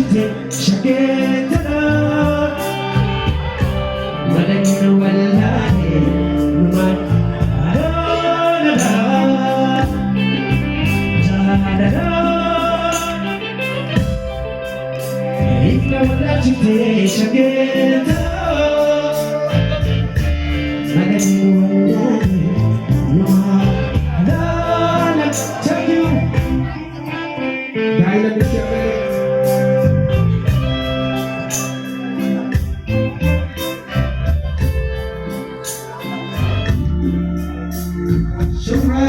شكيتنا ولن والله ما لا لا لا إلا ولا جبتي شكيتنا ولن والله ما لا لا thank you dahil lang siya شكرا